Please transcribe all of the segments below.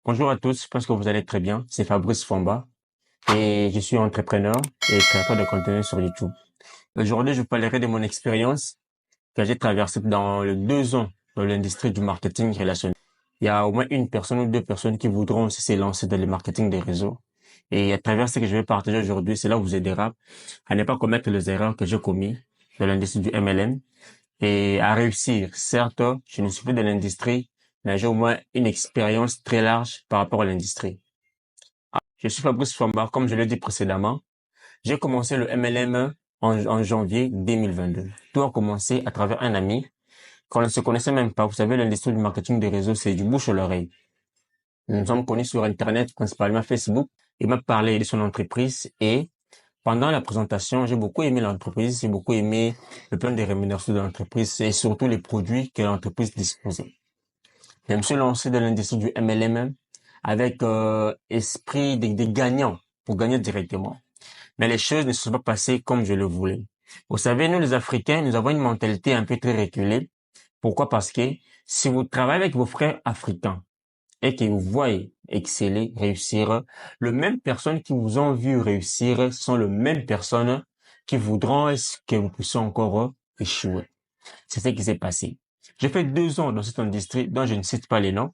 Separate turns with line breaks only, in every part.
Bonjour à tous, je pense que vous allez très bien. C'est Fabrice Fomba et je suis entrepreneur et créateur de contenu sur YouTube. Aujourd'hui, je parlerai de mon expérience que j'ai traversée dans les 2 ans dans l'industrie du marketing relationnel. Il y a au moins une personne ou deux personnes qui voudront aussi se lancer dans le marketing des réseaux. Et à travers ce que je vais partager aujourd'hui, cela vous aidera à ne pas commettre les erreurs que j'ai commises dans l'industrie du MLM et à réussir. Certes, je ne suis plus dans l'industrie, mais j'ai au moins une expérience très large par rapport à l'industrie. Je suis Fabrice Fomba, comme je l'ai dit précédemment. J'ai commencé le MLM en janvier 2022. Tout a commencé à travers un ami qu'on ne se connaissait même pas. Vous savez, l'industrie du marketing des réseaux, c'est du bouche à l'oreille. Nous nous sommes connus sur Internet, principalement Facebook. Il m'a parlé de son entreprise et pendant la présentation, j'ai beaucoup aimé l'entreprise, j'ai beaucoup aimé le plan de rémunération de l'entreprise et surtout les produits que l'entreprise disposait. Je me suis lancé dans l'industrie du MLM avec esprit des gagnants pour gagner directement. Mais les choses ne se sont pas passées comme je le voulais. Vous savez, nous les Africains, nous avons une mentalité un peu très reculée. Pourquoi? Parce que si vous travaillez avec vos frères africains et que vous voyez exceller, réussir, les mêmes personnes qui vous ont vu réussir sont les mêmes personnes qui voudront que vous puissiez encore échouer. C'est ce qui s'est passé. J'ai fait 2 ans dans cette industrie dont je ne cite pas les noms.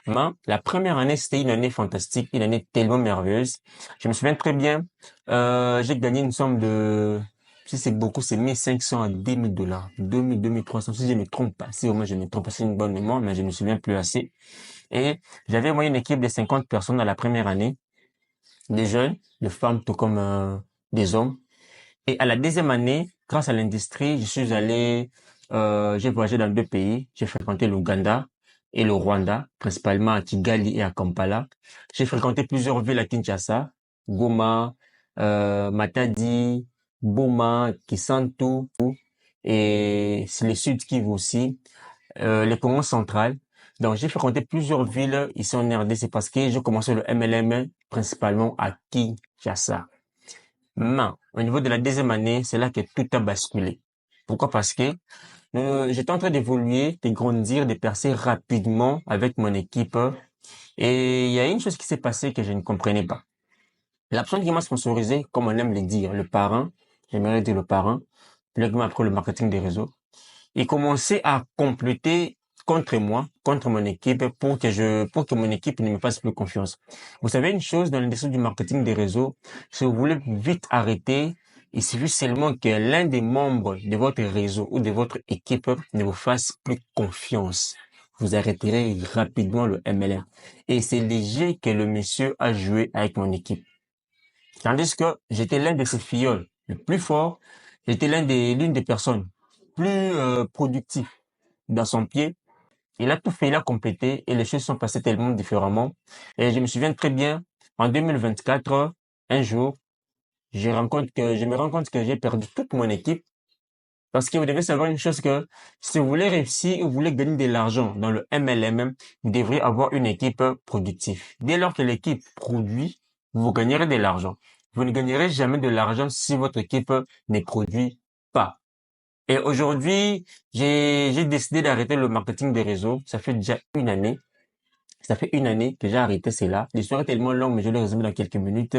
Mais la première année, c'était une année fantastique, une année tellement merveilleuse. Je me souviens très bien, j'ai gagné une somme de, si c'est beaucoup, c'est 1500 à 2000 dollars, 2000, 2300, si je ne me trompe pas. Si au moins je me trompe pas, c'est une bonne mémoire, mais je ne me souviens plus assez. Et j'avais moi une équipe de 50 personnes à la première année, des jeunes, des femmes, tout comme des hommes. Et à la deuxième année, grâce à l'industrie, je suis allé, j'ai voyagé dans 2 pays. J'ai fréquenté l'Ouganda et le Rwanda, principalement à Kigali et à Kampala. J'ai fréquenté plusieurs villes à Kinshasa, Goma, Matadi, Boma, Kisantu et c'est le sud Kivu aussi, le Congo central. Donc j'ai fréquenté plusieurs villes ici en RDC parce que j'ai commencé le MLM principalement à Kinshasa. Mais au niveau de la deuxième année, c'est là que tout a basculé. Pourquoi? Parce que j'étais en train d'évoluer, de grandir, de percer rapidement avec mon équipe. Et il y a une chose qui s'est passée que je ne comprenais pas. La personne qui m'a sponsorisé, comme on aime le dire, le parrain, j'aimerais dire le parrain, celui qui m'a appris le marketing des réseaux, il commençait à compléter contre moi, contre mon équipe, pour que mon équipe ne me fasse plus confiance. Vous savez une chose dans l'industrie du marketing des réseaux, si vous voulez vite arrêter, il suffit seulement que l'un des membres de votre réseau ou de votre équipe ne vous fasse plus confiance. Vous arrêterez rapidement le MLR. Et c'est léger que le monsieur a joué avec mon équipe. Tandis que j'étais l'un de ces filleuls le plus fort, j'étais l'une des personnes plus productives dans son pied. Il a tout fait, il a complété et les choses sont passées tellement différemment. Et je me souviens très bien, en 2024, un jour, je me rends compte que j'ai perdu toute mon équipe parce que vous devez savoir une chose que si vous voulez réussir, vous voulez gagner de l'argent dans le MLM, vous devrez avoir une équipe productive. Dès lors que l'équipe produit, vous gagnerez de l'argent. Vous ne gagnerez jamais de l'argent si votre équipe ne produit pas. Et aujourd'hui, j'ai décidé d'arrêter le marketing des réseaux. Ça fait déjà une année. Ça fait une année que j'ai arrêté cela. L'histoire est tellement longue, mais je le résume dans quelques minutes.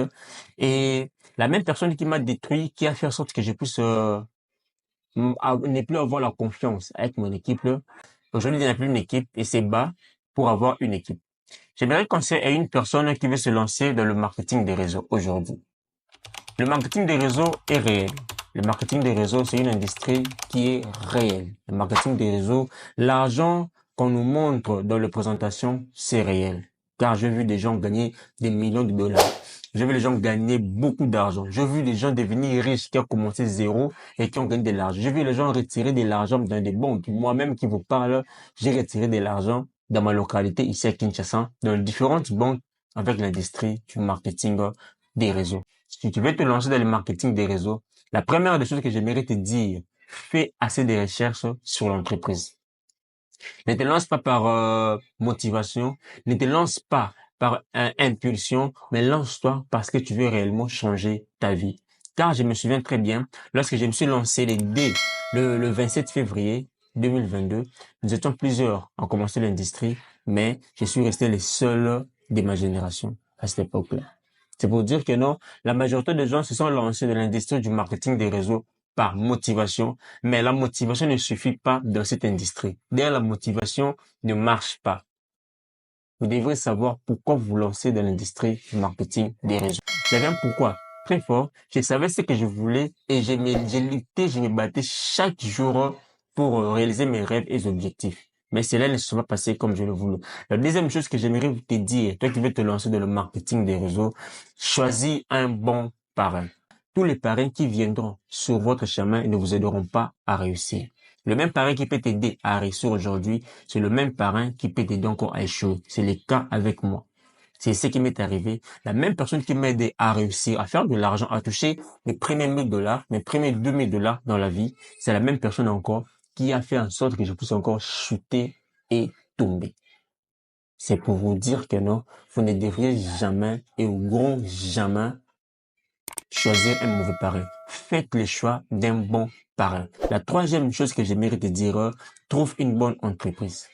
Et la même personne qui m'a détruit, qui a fait en sorte que je puisse ne plus avoir la confiance avec mon équipe. Aujourd'hui, il n'y a plus une équipe et c'est bas pour avoir une équipe. J'aimerais conseiller à une personne qui veut se lancer dans le marketing des réseaux aujourd'hui. Le marketing des réseaux est réel. Le marketing des réseaux, c'est une industrie qui est réelle. Le marketing des réseaux, l'argent qu'on nous montre dans les présentations, c'est réel. Car j'ai vu des gens gagner des millions de dollars. J'ai vu les gens gagner beaucoup d'argent. J'ai vu des gens devenir riches qui ont commencé zéro et qui ont gagné de l'argent. J'ai vu les gens retirer de l'argent dans des banques. Moi-même qui vous parle, j'ai retiré de l'argent dans ma localité ici à Kinshasa, dans différentes banques avec l'industrie du marketing des réseaux. Si tu veux te lancer dans le marketing des réseaux, la première des choses que j'aimerais te dire, fais assez de recherches sur l'entreprise. Ne te lance pas par motivation, ne te lance pas par impulsion, mais lance-toi parce que tu veux réellement changer ta vie. Car je me souviens très bien, lorsque je me suis lancé le 27 février 2022, nous étions plusieurs à commencer l'industrie, mais je suis resté le seul de ma génération à cette époque-là. C'est pour dire que non, la majorité des gens se sont lancés dans l'industrie du marketing des réseaux par motivation, mais la motivation ne suffit pas dans cette industrie. D'ailleurs, la motivation ne marche pas. Vous devrez savoir pourquoi vous lancez dans l'industrie du marketing des réseaux. J'avais un pourquoi très fort. Je savais ce que je voulais et j'ai lutté, je me battais chaque jour pour réaliser mes rêves et objectifs. Mais cela ne se pas passé comme je le voulais. La deuxième chose que j'aimerais vous te dire, toi qui veux te lancer dans le marketing des réseaux, choisis un bon parrain. Tous les parrains qui viendront sur votre chemin ne vous aideront pas à réussir. Le même parrain qui peut t'aider à réussir aujourd'hui, c'est le même parrain qui peut t'aider encore à échouer. C'est le cas avec moi. C'est ce qui m'est arrivé. La même personne qui m'a aidé à réussir, à faire de l'argent, à toucher mes premiers 1000 $, mes premiers 2000 $ dans la vie, c'est la même personne encore qui a fait en sorte que je puisse encore chuter et tomber. C'est pour vous dire que non, vous ne devriez jamais et au grand jamais choisir un mauvais parrain. Faites le choix d'un bon parrain. La troisième chose que j'aimerais te dire, trouve une bonne entreprise.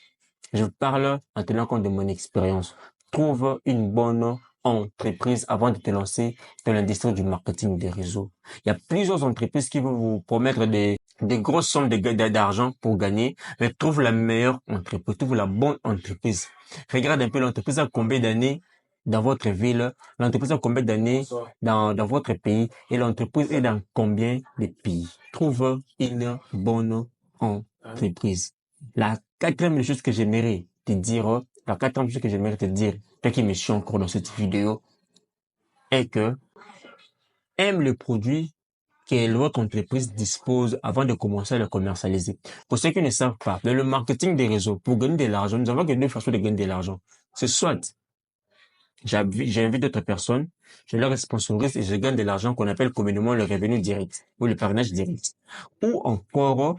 Je parle en tenant compte de mon expérience. Trouve une bonne entreprise avant de te lancer dans l'industrie du marketing des réseaux. Il y a plusieurs entreprises qui vont vous promettre des grosses sommes d'argent pour gagner, mais trouve la meilleure entreprise, trouve la bonne entreprise. Regarde un peu l'entreprise a combien d'années dans votre ville, l'entreprise a combien d'années dans votre pays et l'entreprise est dans combien de pays. Trouve une bonne entreprise. La quatrième chose que j'aimerais te dire, toi qui me suis encore dans cette vidéo, est que aime le produit que votre entreprise dispose avant de commencer à le commercialiser. Pour ceux qui ne savent pas, dans le marketing des réseaux, pour gagner de l'argent, nous avons que deux façons de gagner de l'argent. C'est soit j'invite d'autres personnes, je leur sponsorise et je gagne de l'argent qu'on appelle communément le revenu direct ou le parrainage direct. Ou encore,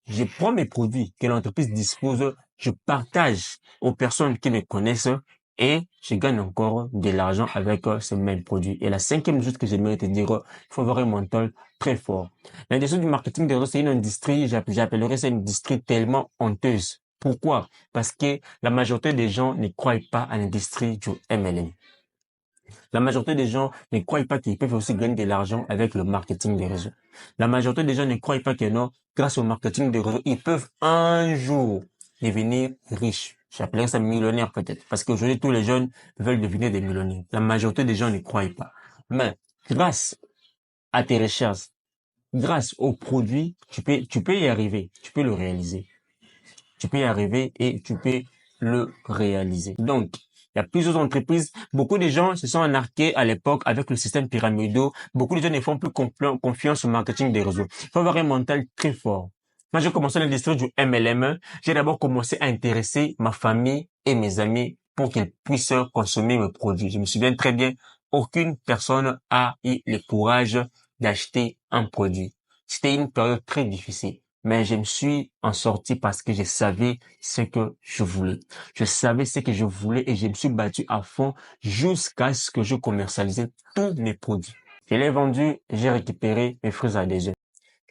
je prends mes produits que l'entreprise dispose, je partage aux personnes qui me connaissent et je gagne encore de l'argent avec ces mêmes produits. Et la cinquième chose que j'aimerais te dire, il faut avoir un mental très fort. L'industrie du marketing des réseaux, c'est une industrie, j'appellerais ça une industrie tellement honteuse. Pourquoi? Parce que la majorité des gens ne croient pas à l'industrie du MLM. La majorité des gens ne croient pas qu'ils peuvent aussi gagner de l'argent avec le marketing des réseaux. La majorité des gens ne croient pas que non, grâce au marketing des réseaux, ils peuvent un jour devenir riches. J'appellerais ça millionnaire peut-être, parce qu'aujourd'hui, tous les jeunes veulent devenir des millionnaires. La majorité des gens ne croient pas. Mais grâce à tes recherches, grâce aux produits, tu peux y arriver, tu peux le réaliser. Tu peux y arriver et tu peux le réaliser. Donc, il y a plusieurs entreprises. Beaucoup de gens se sont arnaqués à l'époque avec le système pyramidal. Beaucoup de gens ne font plus confiance au marketing des réseaux. Il faut avoir un mental très fort. Quand j'ai commencé l'industrie du MLM, j'ai d'abord commencé à intéresser ma famille et mes amis pour qu'ils puissent consommer mes produits. Je me souviens très bien, aucune personne a eu le courage d'acheter un produit. C'était une période très difficile. Mais je me suis en sorti parce que je savais ce que je voulais. Je savais ce que je voulais et je me suis battu à fond jusqu'à ce que je commercialisais tous mes produits. Je l'ai vendu, j'ai récupéré mes fruits à des yeux.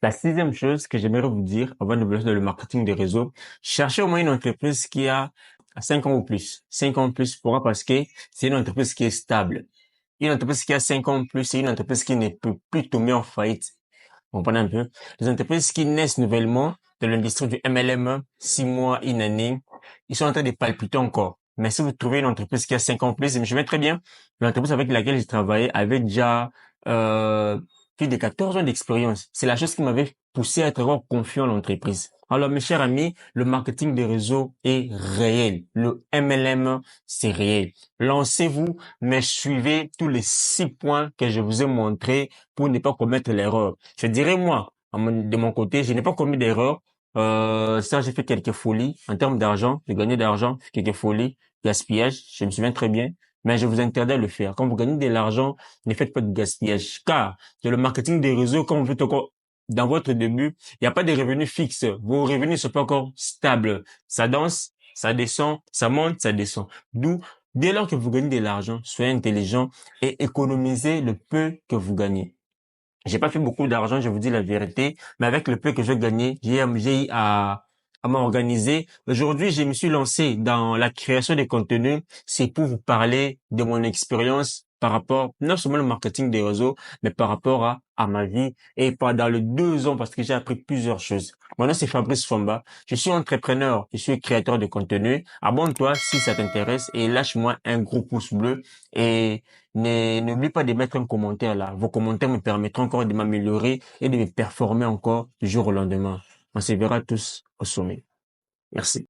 La sixième chose que j'aimerais vous dire avant de vous lancer dans le marketing des réseaux, cherchez au moins une entreprise qui a 5 ans ou plus. 5 ans ou plus, pourquoi? Parce que c'est une entreprise qui est stable. Une entreprise qui a 5 ans ou plus, c'est une entreprise qui ne peut plus tomber en faillite. Vous comprenez un peu? Les entreprises qui naissent nouvellement de l'industrie du MLM, 6 mois, une année, ils sont en train de palpiter encore. Mais si vous trouvez une entreprise qui a 5 ans plus, je me souviens très bien, l'entreprise avec laquelle j'ai travaillé avait déjà plus de 14 ans d'expérience. C'est la chose qui m'avait poussé à être encore confiant en l'entreprise. Alors, mes chers amis, le marketing des réseaux est réel. Le MLM, c'est réel. Lancez-vous, mais suivez tous les 6 points que je vous ai montrés pour ne pas commettre l'erreur. Je dirais, moi, de mon côté, je n'ai pas commis d'erreur. Ça, j'ai fait quelques folies. En termes d'argent, j'ai gagné d'argent, quelques folies, gaspillage, je me souviens très bien. Mais je vous interdis de le faire. Quand vous gagnez de l'argent, ne faites pas de gaspillage. Car, dans le marketing des réseaux, quand vous êtes encore dans votre début, il n'y a pas de revenus fixes. Vos revenus ne sont pas encore stables. Ça danse, ça descend, ça monte, ça descend. D'où, dès lors que vous gagnez de l'argent, soyez intelligent et économisez le peu que vous gagnez. J'ai pas fait beaucoup d'argent, je vous dis la vérité, mais avec le peu que je gagnais, j'ai eu à à m'organiser. Aujourd'hui, je me suis lancé dans la création de contenu. C'est pour vous parler de mon expérience par rapport, non seulement le marketing des réseaux, mais par rapport à ma vie et pendant les 2 ans parce que j'ai appris plusieurs choses. Mon nom, c'est Fabrice Fomba. Je suis entrepreneur, je suis créateur de contenu. Abonne-toi si ça t'intéresse et lâche-moi un gros pouce bleu et n'oublie pas de mettre un commentaire là. Vos commentaires me permettront encore de m'améliorer et de me performer encore du jour au lendemain. On se verra tous au sommet. Merci.